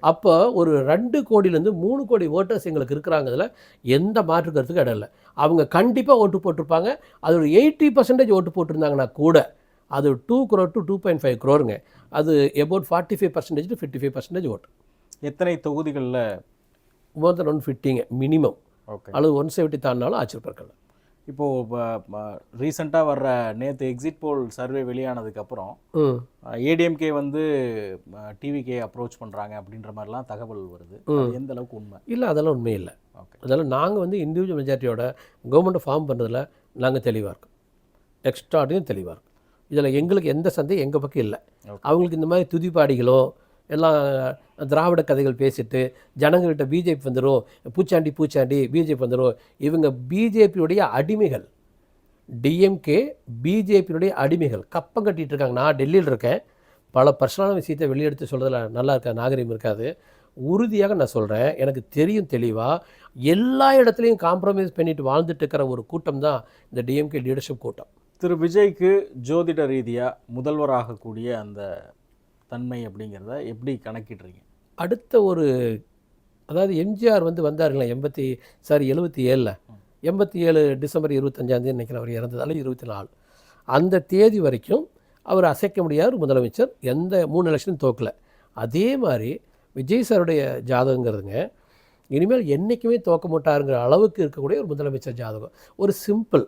அப்போ ஒரு 2 கோடியிலேருந்து 3 கோடி ஓட்டர்ஸ் எங்களுக்கு இருக்கிறாங்க. எந்த மாற்று கருத்துக்கும் இடம் இல்லை. அவங்க கண்டிப்பாக ஓட்டு போட்டிருப்பாங்க. அது ஒரு 80% ஓட்டு போட்டிருந்தாங்கன்னா கூட அது 2 crore to 2.5 crore. அது about 45% to 55% ஓட்டு. எத்தனை தொகுதிகளில்? more than 150 minimum. அல்லது 170 தாண்டினாலும் ஆச்சரியப்படல. இப்போது ரீசெண்டாக வர்ற நேற்று எக்ஸிட் போல் சர்வே வெளியானதுக்கப்புறம் ஏடிஎம்கே வந்து டிவிகே அப்ரோச் பண்ணுறாங்க அப்படின்ற மாதிரிலாம் தகவல் வருது. எந்த அளவுக்கு உண்மை? இல்லை, அதெல்லாம் உண்மை இல்லை. அதனால் நாங்கள் வந்து இண்டிவிஜுவல் மெஜாரிட்டியோட கவர்மெண்ட்டை ஃபார்ம் பண்ணுறதுல நாங்கள் தெளிவாக இருக்கோம், எக்ஸ்ட்ராடியும் தெளிவாக இருக்கும். இதில் எங்களுக்கு எந்த சந்தேகம் எங்கள் பக்கம் இல்லை. அவங்களுக்கு இந்த மாதிரி துதிப்பாடிகளோ எல்லாம் திராவிட கதைகள் பேசிட்டு ஜனங்கள்கிட்ட பிஜேபி வந்துடும், பூச்சாண்டி பிஜேபி வந்துடும். இவங்க பிஜேபியுடைய அடிமைகள். டிஎம்கே பிஜேபியுடைய அடிமைகள். கப்பம் கட்டிகிட்டு இருக்காங்க. நான் டெல்லியில் இருக்கேன். பல பர்சனலான விஷயத்தை வெளியெடுத்து சொல்கிறதுல நல்லா இருக்கா, நாகரிகம் இருக்காது. உறுதியாக நான் சொல்கிறேன், எனக்கு தெரியும் தெளிவாக. எல்லா இடத்துலையும் காம்ப்ரமைஸ் பண்ணிட்டு வாழ்ந்துட்டு இருக்கிற ஒரு கூட்டம் தான் இந்த டிஎம்கே லீடர்ஷிப் கூட்டம். திரு விஜய்க்கு ஜோதிட ரீதியாக முதல்வராகக்கூடிய அந்த தன்மை அப்படிங்கிறத எப்படி கணக்கிடுறீங்க? அடுத்த ஒரு அதாவது எம்ஜிஆர் வந்து வந்தாருங்களா 77 87 டிசம்பர் 25 நினைக்கிறேன் அவர் இறந்ததால் 24 அந்த தேதி வரைக்கும் அவர் அசைக்க முடியாத முதலமைச்சர். எந்த 3 எலெக்ஷனும் தோக்கலை. அதே மாதிரி விஜய் சாருடைய ஜாதகங்கிறதுங்க இனிமேல் என்றைக்குமே தோக்க மாட்டாருங்கிற அளவுக்கு இருக்கக்கூடிய ஒரு முதலமைச்சர் ஜாதகம். ஒரு சிம்பிள்,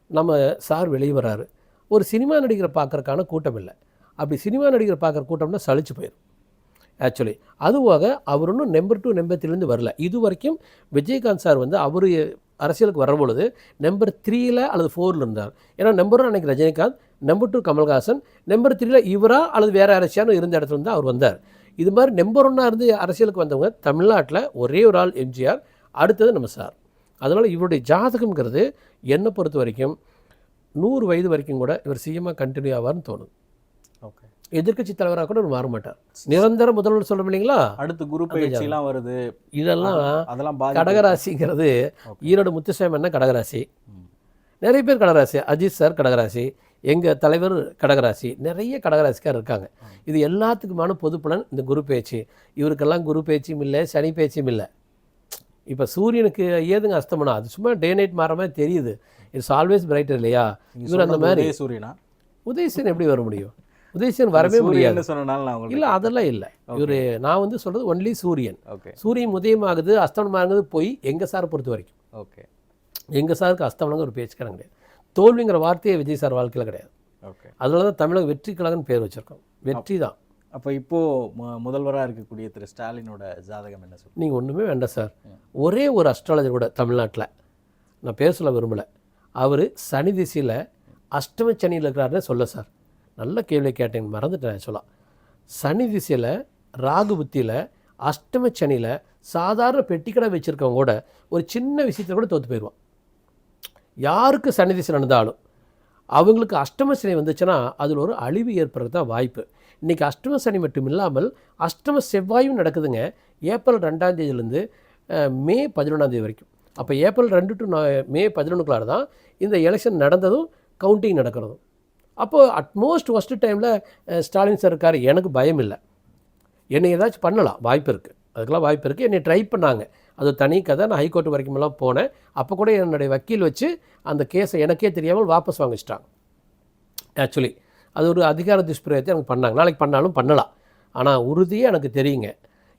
நம்ம சார் வெளியே வராரு, ஒரு சினிமா நடிகரை பார்க்குறக்கான கூட்டம் இல்லை. அப்படி சினிமா நடிகரை பார்க்குற கூட்டம்னா சலிச்சு போயிடும் ஆக்சுவலி. அதுவாக அவர் ஒன்றும் நம்பர் 2 நம்பர் 3 வருல. இது வரைக்கும் விஜயகாந்த் சார் வந்து அவர் அரசியலுக்கு வரும்பொழுது நம்பர் 3 அல்லது 4 இருந்தார். ஏன்னா நம்பர் 1 அன்றைக்கி ரஜினிகாந்த், நம்பர் 2 கமல்ஹாசன், நம்பர் 3 இவரா அல்லது வேறு அரசியாலும் இருந்த இடத்துல இருந்து அவர் வந்தார். இது மாதிரி நம்பர் 1 இருந்து அரசியலுக்கு வந்தவங்க தமிழ்நாட்டில் ஒரே ஒரு ஆள் எம்ஜிஆர், அடுத்தது நம்ம சார். அதனால் இவருடைய ஜாதகம்ங்கிறது என்னை பொறுத்த வரைக்கும் 100 வயது வரைக்கும் கூட இவர் சிஎம்மாக கண்டினியூ ஆவார்னு தோணுது. ஓகே, எதிர்க்கட்சி தலைவராக கூட அவர் மாற மாட்டார். நிரந்தர முதல்வர் சொல்கிறோம் இல்லைங்களா? அடுத்து குரு பயிற்சிலாம் வருது, இதெல்லாம் அதெல்லாம் கடகராசிங்கிறது. ஈரோடு முத்துசாமி என்ன கடகராசி, நிறைய பேர் கடகராசி. அஜித் சார் கடகராசி, எங்கள் தலைவர் கடகராசி, நிறைய கடகராசிக்கார் இருக்காங்க. இது எல்லாத்துக்குமான பொதுப்பலன் இந்த குரு பேச்சு. இவருக்கெல்லாம் குரு பேச்சும் இல்லை, சனி பேச்சும் இல்லை. இப்போ சூரியனுக்கு ஏதுங்க அஸ்தமனம், அது சும்மா டே நைட் மாற மாதிரி தெரியுது. இட்ஸ் ஆல்வேஸ் பிரைட்டர் இல்லையா? இவர் அந்த மாதிரி சூரியனா உதயசன் எப்படி வர முடியும்? உதயசன் வரவே முடியாது. இல்லை அதெல்லாம் இல்லை. இவர் நான் வந்து சொல்கிறது ஒன்லி சூரியன். சூரியன் உதயமாகுது அஸ்தமனமாகுது போய் எங்கள் சாரை பொறுத்த வரைக்கும். ஓகே, எங்கள் சாருக்கு அஸ்தமனங்க ஒரு பேச்சுக்கான கிடையாது. தோல்விங்கிற வார்த்தையே விஜய் சார் வாழ்க்கையில் கிடையாது. ஓகே, அதனால தான் தமிழக வெற்றி கழகம்னு பேர் வச்சுருக்கோம். வெற்றி தான். அப்போ இப்போது முதல்வராக இருக்கக்கூடிய திரு ஸ்டாலினோட ஜாதகம் என்ன சொல்லுங்கள்? நீங்கள் ஒன்றுமே வேண்டாம் சார். ஒரே ஒரு அஸ்ட்ராலஜர் கூட தமிழ்நாட்டில், நான் பேர் சொல்ல விரும்பலை, அவர் சனி திசையில் அஷ்டம சனியில் இருக்கிறாருன்னு சொல்ல சார். நல்ல கேள்வி கேட்டேன், மறந்துட்டேன் ஆக்சுவலாக. சனி திசையில் ராகு புத்தியில் அஷ்டம சனியில் சாதாரண பெட்டிக்கடை வச்சுருக்கவங்க கூட ஒரு சின்ன விஷயத்தில் கூட தோற்று போயிடுவான். யாருக்கு சனி திசை நடந்தாலும் அவங்களுக்கு அஷ்டம சனி வந்துச்சுன்னா அதில் ஒரு அழிவு ஏற்படுறது தான் வாய்ப்பு. இன்றைக்கி அஷ்டம சனி மட்டும் இல்லாமல் அஷ்டம செவ்வாயும் நடக்குதுங்க. ஏப்ரல் 2ஆம் தேதியிலேருந்து மே 11ஆம் தேதி வரைக்கும். அப்போ ஏப்ரல் 2 to மே 11க்குள்ளார தான் இந்த எலெக்ஷன் நடந்ததும் கவுண்டிங் நடக்கிறதும். அப்போது அட்மோஸ்ட் ஃபஸ்ட்டு டைமில் ஸ்டாலின் சார் இருக்கார். எனக்கு பயம் இல்லை, என்னை ஏதாச்சும் பண்ணலாம், வாய்ப்பு இருக்குது, அதுக்கெல்லாம் வாய்ப்பு இருக்குது. என்னை ட்ரை பண்ணாங்க, அது தனி கதை. நான் ஹைகோர்ட் வரைக்குமெல்லாம் போனேன். அப்போ கூட என்னுடைய வக்கீல் வச்சு அந்த கேஸை எனக்கே தெரியாமல் வாபஸ் வாங்கிச்சிட்டாங்க. ஆக்சுவலி அது ஒரு அதிகார துஷ்பிரயோகத்தை எனக்கு பண்ணாங்க. நாளைக்கு பண்ணாலும் பண்ணலாம். ஆனால் உறுதியாக எனக்கு தெரியுங்க,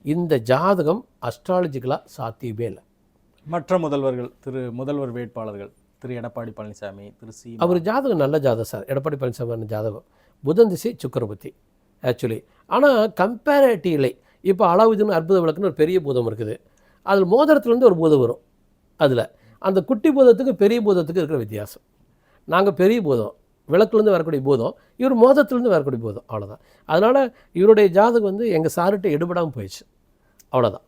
இந்த ஜாதகம் அஸ்ட்ராலஜிக்கலாக சாத்தியமே இல்லை. மற்ற முதல்வர்கள், முதல்வர் வேட்பாளர்கள் திரு எடப்பாடி பழனிசாமி, திரு சி, அவர் ஜாதகம் நல்ல ஜாதகம் சார். எடப்பாடி பழனிசாமி ஜாதகம் புதன் திசை சுக்கிரபுத்தி ஆக்சுவலி. ஆனால் கம்பேரேட்டிவ்லி இப்போ அலாவுதீன் அற்புத விளக்குன்னு ஒரு பெரிய பூதம் இருக்குது. அதில் மோதிரத்துலேருந்து ஒரு பூதம் வரும். அதில் அந்த குட்டி பூதத்துக்கு பெரிய பூதத்துக்கு இருக்கிற வித்தியாசம். நாங்கள் பெரிய பூதம், விளக்குலேருந்து வரக்கூடிய பூதம், இவர் மோதத்துலேருந்து வரக்கூடிய பூதம், அவ்வளோதான். அதனால் இவருடைய ஜாதகம் வந்து எங்கள் சார்கிட்ட எடுபடாமல் போயிடுச்சு, அவ்வளோதான்.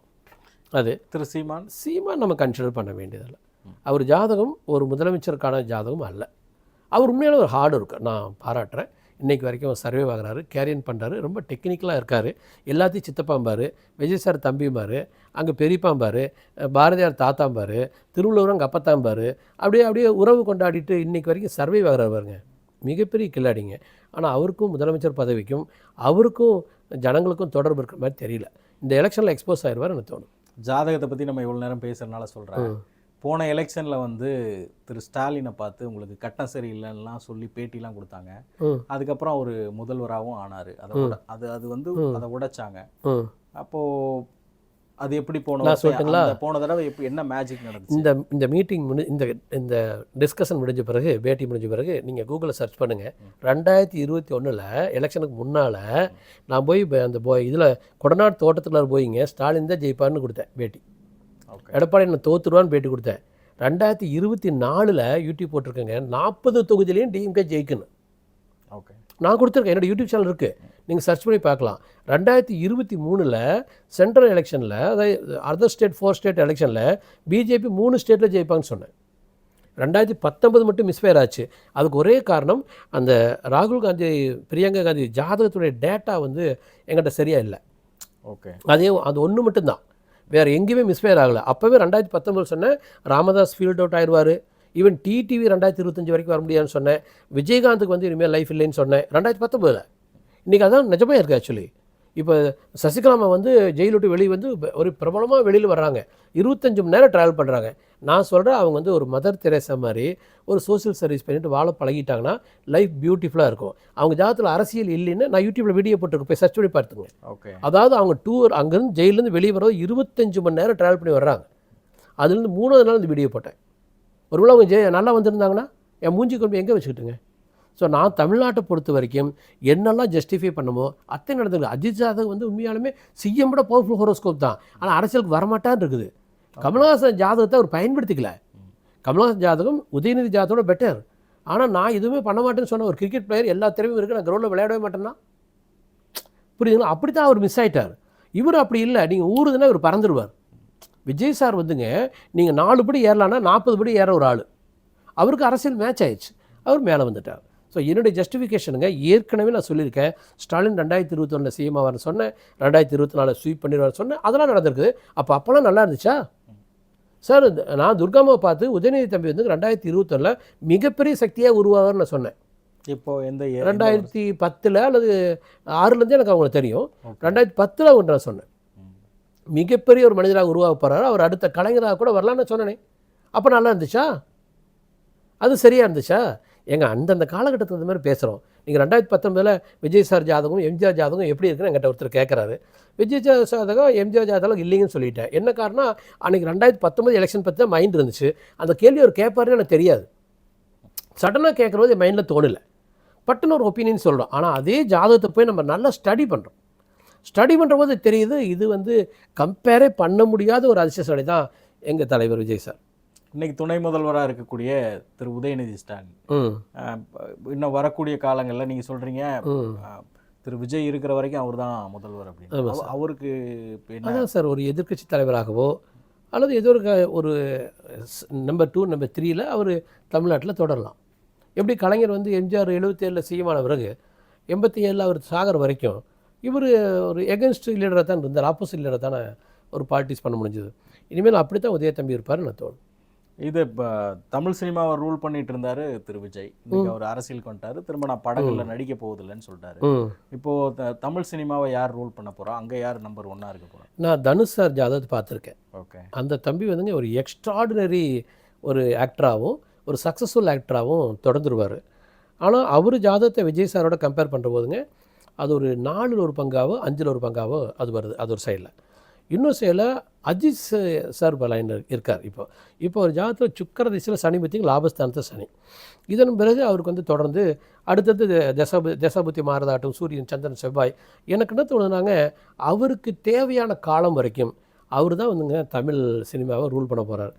அது திரு சீமான் நம்ம கன்சிடர் பண்ண வேண்டியதில்லை. அவர் ஜாதகம் ஒரு முதலமைச்சருக்கான ஜாதகம் அல்ல. அவர் உண்மையான ஒரு ஹார்டு ஒர்க்கர், நான் பாராட்டுறேன். இன்றைக்கி வரைக்கும் அவர் சர்வே ஆகிறாரு, கேரியன் பண்ணுறாரு, ரொம்ப டெக்னிக்கலாக இருக்கார். எல்லாத்தையும் சித்தப்பாம்பார், விஜய் சார் தம்பிம்பார், அங்கே பெரியப்பாம்பார், பாரதியார் தாத்தாம்பார், திருவள்ளுவர் அங்கே அப்பத்தாம்பார். அப்படியே உறவு கொண்டாடிட்டு இன்றைக்கி வரைக்கும் சர்வே ஆகிறார் பாருங்க, மிகப்பெரிய கில்லாடிங்க. ஆனால் அவருக்கும் முதலமைச்சர் பதவிக்கும் அவருக்கும் ஜனங்களுக்கும் தொடர்பு இருக்கிற மாதிரி தெரியல. இந்த எலெக்ஷனில் எக்ஸ்போஸ் ஆயிடுவார் எனக்கு தோணும். ஜாதகத்தை பற்றி நம்ம இவ்வளோ நேரம் பேசுகிறதுனால சொல்கிறேன். போன எலெக்ஷனில் வந்து திரு ஸ்டாலினை பார்த்து உங்களுக்கு கட்டம் சரியில்லைன்னா சொல்லி பேட்டிலாம் கொடுத்தாங்க. அதுக்கப்புறம் அவர் முதல்வராகவும் ஆனார். அது வந்து அதை உடைச்சாங்க. அப்போது அது எப்படி போன தடவை என்ன மேஜிக் நடந்துச்சு? இந்த மீட்டிங் இந்த டிஸ்கஷன் முடிஞ்ச பிறகு, பேட்டி முடிஞ்ச பிறகு நீங்கள் கூகுளில் சர்ச் பண்ணுங்கள். 2021 எலெக்ஷனுக்கு முன்னால் நான் போய் அந்த இதில் கொடநாடு தோட்டத்தில் போயிங்க ஸ்டாலின் தான் ஜெயிப்பார்னு கொடுத்தேன் பேட்டி. எடப்பாடி நான் தோத்துருவான்னு பேட்டி கொடுத்தேன். 2024 யூடியூப் போட்டிருக்கேங்க, 40 தொகுதியிலையும் டிஎம்கே ஜெயிக்கணும். ஓகே, நான் கொடுத்துருக்கேன், என்னோடய யூடியூப் சேனல் இருக்குது, நீங்கள் சர்ச் பண்ணி பார்க்கலாம். 2023 சென்ட்ரல் எலெக்ஷனில், அதாவது அதர் ஸ்டேட் 4 ஸ்டேட் எலெக்ஷனில் பிஜேபி 3 ஸ்டேட்டில் ஜெயிப்பாங்கன்னு சொன்னேன். 2019 மட்டும் மிஸ்ஃபயர் ஆச்சு. அதுக்கு ஒரே காரணம் அந்த ராகுல் காந்தி, பிரியங்கா காந்தி ஜாதகத்துடைய டேட்டா வந்து எங்கிட்ட சரியாக இல்லை. ஓகே, அது ஒன்று மட்டும்தான், வேறு எங்கேயுமே மிஸ்ஃபயர் ஆகலை. அப்போவே 2019 சொன்னேன் ராமதாஸ் ஃபீல்ட் அவுட் ஆயிடுவார். ஈவன் டிடிவி 2025 வரைக்கும் வர முடியாதுன்னு சொன்னேன். விஜயகாந்துக்கு வந்து இனிமேல் லைஃப் இல்லைன்னு சொன்னேன் 2019. இன்றைக்கி அதான் நிஜமாக இருக்குது ஆக்சுவலி. இப்போ சசிகலாமா வந்து ஜெயிலை விட்டு வெளியே வந்து ஒரு பிரபலமாக வெளியில் வர்றாங்க, 25 மணி நேரம் ட்ராவல் பண்ணுறாங்க. நான் சொல்கிறேன், அவங்க வந்து ஒரு மதர் தெரேசா மாதிரி ஒரு சோசியல் சர்வீஸ் பண்ணிட்டு வாழ பழகிட்டாங்கன்னா லைஃப் பியூட்டிஃபுல்லாக இருக்கும். அவங்க ஜாதத்தில் அரசியல் இல்லைன்னு நான் யூடியூப்பில் வீடியோ போட்டுருக்கு, போய் சர்ச் பண்ணி பார்த்துங்க. ஓகே, அதாவது அவங்க டூர் அங்கேருந்து ஜெயிலேருந்து வெளியே வர்றது 25 மணி நேரம் ட்ராவல் பண்ணி வர்றாங்க. அதுலேருந்து 3வது நாள் இந்த வீடியோ போட்டேன். ஒருவேளை அவங்க நல்லா வந்திருந்தாங்கன்னா என் மூஞ்சி கொண்டு எங்கே வச்சுக்கிட்டுங்க. ஸோ நான் தமிழ்நாட்டை பொறுத்த வரைக்கும் என்னெல்லாம் ஜஸ்டிஃபை பண்ணுமோ அத்தனை நடந்தது. அஜித் ஜாதகம் வந்து உண்மையாலுமே சிஎம் விட பவர்ஃபுல் ஹோரோஸ்கோப் தான், ஆனால் அரசியலுக்கு வரமாட்டான்னு இருக்குது. கமல்ஹாசன் ஜாதகத்தை அவர் பயன்படுத்திக்கல. கமல்ஹாசன் ஜாதகம் உதயநிதி ஜாதகத்தோட பெட்டர். ஆனால் நான் எதுவுமே பண்ண மாட்டேன்னு சொன்ன ஒரு கிரிக்கெட் பிளேயர் எல்லா திறமையும் இருக்குது, நான் கிரௌண்டில் விளையாடவே மாட்டேன்னா புரியுதுங்களா? அப்படி தான் அவர் மிஸ் ஆகிட்டார். இவர் அப்படி இல்லை, நீங்கள் ஊறுதுன்னா இவர் பறந்துடுவார். விஜய் சார் வந்துங்க, நீங்கள் 4 படி ஏறலான்னா 40 படி ஏற ஒரு ஆள். அவருக்கு அரசியல் மேட்ச் ஆயிடுச்சு, அவர் மேலே வந்துட்டார். ஸோ என்னுடைய ஜஸ்டிஃபிகேஷனுங்க ஏற்கனவே நான் சொல்லியிருக்கேன். ஸ்டாலின் 2021 சிஎம் ஆவார்னு சொன்னேன், 2024 ஸ்வீப் பண்ணிடுவார்னு சொன்னேன், அதெல்லாம் நடந்திருக்குது. அப்போல்லாம் நல்லா இருந்துச்சா சார்? நான் துர்காமாவை பார்த்து உதயநிதி தம்பி வந்து 2021 மிகப்பெரிய சக்தியாக உருவாவார்னு நான் சொன்னேன். இப்போ எந்த 2010 அல்லது 6லேருந்து எனக்கு அவங்களை தெரியும். 2010 அவங்க நான் சொன்னேன், மிகப்பெரிய ஒரு மனிதராக உருவாக போகிறாரு, அவர் அடுத்த கலைஞராக கூட வரலான்னு சொன்னேனே. அப்போ நல்லா இருந்துச்சா? அது சரியாக இருந்துச்சா? எங்கள் அந்தந்த காலகட்டத்தில் இந்த மாதிரி பேசுகிறோம். நீங்கள் 2019 விஜய் சார் ஜாதகம் எம்ஜிஆர் ஜாதகம் எப்படி இருக்குன்னு என்கிட்ட ஒருத்தர் கேட்குறாரு. விஜய் ஜாதகம் எம்ஜிஆர் ஜாதகம் இல்லைங்கன்னு சொல்லிட்டேன். என்ன காரணம்? அன்றைக்கி 2019 எலெக்ஷன் பற்றி தான் மைண்ட் இருந்துச்சு. அந்த கேள்வி அவர் கேட்பாருன்னு எனக்கு தெரியாது. சடனாக கேட்குறது என் மைண்டில் தோணலை. பட்டுன்னு ஒரு ஒப்பீனியன் சொல்கிறோம். ஆனால் அதே ஜாதகத்தை போய் நம்ம நல்லா ஸ்டடி பண்ணுறோம். ஸ்டடி பண்ணுற போது தெரியுது இது வந்து கம்பேரே பண்ண முடியாத ஒரு அதிர்ஷ்டசாலி தான் எங்கள் தலைவர் விஜய் சார். இன்னைக்கு துணை முதல்வராக இருக்கக்கூடிய திரு உதயநிதி ஸ்டாலின் இன்னும் வரக்கூடிய காலங்களில் நீங்கள் சொல்கிறீங்க திரு விஜய் இருக்கிற வரைக்கும் அவர் தான் முதல்வர் அப்படின்னு. அவருக்கு அதான் சார் ஒரு எதிர்க்கட்சி தலைவராகவோ அல்லது ஏதோ ஒரு நம்பர் 2 நம்பர் 3ல் அவர் தமிழ்நாட்டில் தொடரலாம். எப்படி கலைஞர் வந்து எம்ஜிஆர் 77 சிஎமான பிறகு 87 அவர் சாகர வரைக்கும் இவர் ஒரு எகென்ஸ்ட் லீடராக தான் இருந்தார், ஆப்போசிட் லீடராக தானே ஒரு பார்ட்டிஸ் பண்ண முடிஞ்சது. இனிமேல் அப்படி தான் உதய தம்பி இருப்பார் நான் தோணும். இது இப்போ தமிழ் சினிமாவை ரூல் பண்ணிட்டு இருந்தார் திரு விஜய். இன்னைக்கு அவர் அரசியல் கொண்டாரு, திரும்ப நான் படங்களில் நடிக்க போவதில்லைன்னு சொல்லிட்டாரு. இப்போது தமிழ் சினிமாவை யார் ரூல் பண்ண போகிறா? அங்கே யார் நம்பர் 1 இருக்க போகிறா? நான் தனுஷ் சார் ஜாதகத்தை பார்த்துருக்கேன். ஓகே. அந்த தம்பி வந்துங்க ஒரு எக்ஸ்ட்ராடினரி ஒரு ஆக்டராகவும் ஒரு சக்ஸஸ்ஃபுல் ஆக்டராகவும் தொடர்ந்துருவார். ஆனால் அவர் ஜாதகத்தை விஜய் சாரோட கம்பேர் பண்ணுற போதுங்க அது ஒரு 4ல் ஒரு பங்காவோ 5ல் ஒரு பங்காவோ அது வருது. அது ஒரு சைடில். இன்னொரு சைடில் அஜித் சார் பலாயின் இருக்கார். இப்போ ஒரு ஜாதகத்தில் சுக்கர திசையில் சனி பற்றி லாபஸ்தானத்தில் சனி. இதன் பிறகு அவருக்கு வந்து தொடர்ந்து அடுத்தது தசாபுத்தி மாறதாட்டும் சூரியன் சந்திரன் செவ்வாய். எனக்கு என்ன தோணுதுனாங்க அவருக்கு தேவையான காலம் வரைக்கும் அவர் தான் வந்துங்க தமிழ் சினிமாவை ரூல் பண்ண போகிறார்.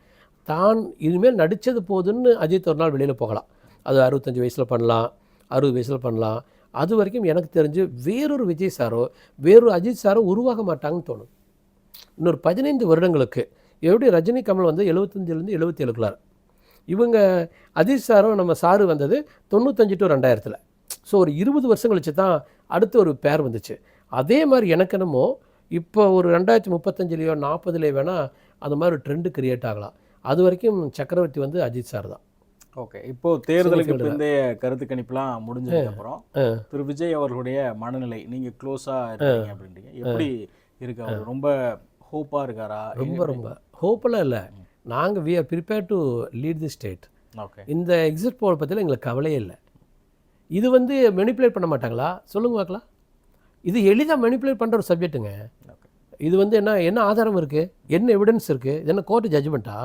தான் இனிமேல் நடித்தது போதுன்னு அஜித் ஒரு நாள் வெளியில் போகலாம். அது 65 வயசில் பண்ணலாம், 60 வயசில் பண்ணலாம். அது வரைக்கும் எனக்கு தெரிஞ்சு வேறொரு விஜய் சாரோ வேறொரு அஜித் சாரோ உருவாக மாட்டாங்கன்னு தோணும். இன்னொரு 15 வருடங்களுக்கு எப்படி ரஜினி கமல் வந்து 75லேருந்து 77க்குள்ளார், இவங்க அஜித் சாரும் நம்ம சாரு வந்தது 95 to 2000. ஸோ ஒரு 20 வருஷம் கழிச்சு தான் அடுத்த ஒரு பேர் வந்துச்சு. அதே மாதிரி எனக்கு என்னமோ இப்போ ஒரு 2035லேயோ 40லேயோ வேணால் அந்த மாதிரி ஒரு ட்ரெண்டு கிரியேட் ஆகலாம். அது வரைக்கும் சக்கரவர்த்தி வந்து அஜித் சார் தான். ஓகே. இப்போ தேர்தலுக்கு பிந்தைய கருத்து கணிப்புலாம் முடிஞ்சதுக்கப்புறம் திரு விஜய் அவர்களுடைய மனநிலை நீங்கள் க்ளோஸாக இருக்கீங்க அப்படின்றீங்க, எப்படி இருக்கு? அவர் ரொம்ப ஹோப்பாக இருக்காரா? ரொம்ப ஹோப்பெல்லாம் இல்லை. நாங்கள் we are prepare to lead the state. Okay. இந்த எக்ஸிட் போல் பற்றியில் எங்களுக்கு கவலையே இல்லை. இது வந்து மெனிப்புலேட் பண்ண மாட்டாங்களா சொல்லுங்க பார்க்கலாம். இது எளிதாக மெனிப்புலேட் பண்ணுற ஒரு சப்ஜெக்ட்டுங்க. இது வந்து என்ன ஆதாரம் இருக்குது, என்ன எவிடன்ஸ் இருக்குது, இது என்ன கோர்ட்டு ஜட்ஜ்மெண்ட்டா?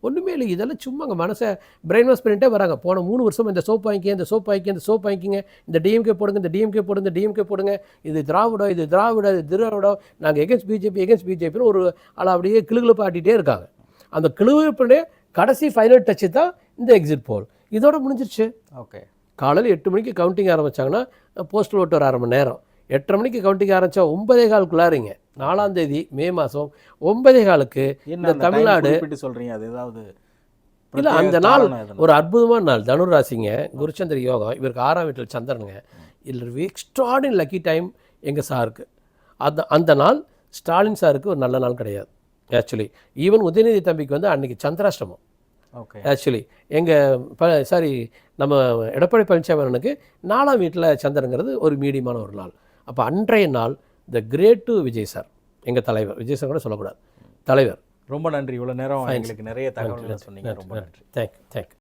ஒன்றுமே இல்லை. இதெல்லாம் சும்மா அங்கே மனசை பிரெயின் வாஷ் பண்ணிகிட்டே வராங்க. போன 3 வருஷம் இந்த சோப் வாங்கிங்க, இந்த சோப் வாங்கிங்க, இந்த சோப் வாங்கிக்கிங்க, இந்த டிஎம்கே போடுங்க, இந்த டிஎம்கே போடுங்க, இந்த டிஎம்கே போடுங்க, இது திராவிடம், இது திராவிடம், இது திராவிடம், நாங்கள் எகென்ஸ்ட் பிஜேபின்னு ஒரு ஆளை அப்படியே கிளுகிழப்பு ஆட்டிகிட்டே இருக்காங்க. அந்த கிளுகிழப்புடைய கடைசி ஃபைனல் டச்சு தான் இந்த எக்ஸிட் போல். இதோட முடிஞ்சிருச்சு. ஓகே. காலையில் 8 மணிக்கு கவுண்டிங் ஆரம்பித்தாங்கன்னா போஸ்டல் ஓட்டு ஒரு 1/2 மணி நேரம், 8:30 மணிக்கு கவுண்டிங் ஆரம்பித்தா 9:15 4ஆம் தேதி மே மாதம் 9:15 இந்த தமிழ்நாடு சொல்கிறீங்க. அது ஏதாவது இல்லை, அந்த நாள் ஒரு அற்புதமான நாள். தனுர் ராசிங்க, குருச்சந்திர யோகம், இவருக்கு 6ஆம் வீட்டில் சந்திரனுங்க. இதில் எக்ஸ்ட்ராடினரி லக்கி டைம் எங்கள் சாருக்கு. அந்த நாள் ஸ்டாலின் சாருக்கு ஒரு நல்ல நாள் கிடையாது ஆக்சுவலி. ஈவன் உதயநிதி தம்பிக்கு வந்து அன்றைக்கி சந்திராஷ்டமம். ஓகே. ஆக்சுவலி எங்கள் நம்ம எடப்பாடி பழனிசாமி 4ஆம் வீட்டில் சந்திரங்கிறது ஒரு மீடியமான ஒரு நாள். அப்போ அன்றைய நாள் the great to Vijay sir, எங்கள் தலைவர். விஜய் சார் கூட சொல்லக்கூடாது, தலைவர். ரொம்ப நன்றி. இவ்வளோ நேரம் எங்களுக்கு நிறைய தகவல்கள் சொன்னீங்க. ரொம்ப நன்றி. தேங்க்யூ.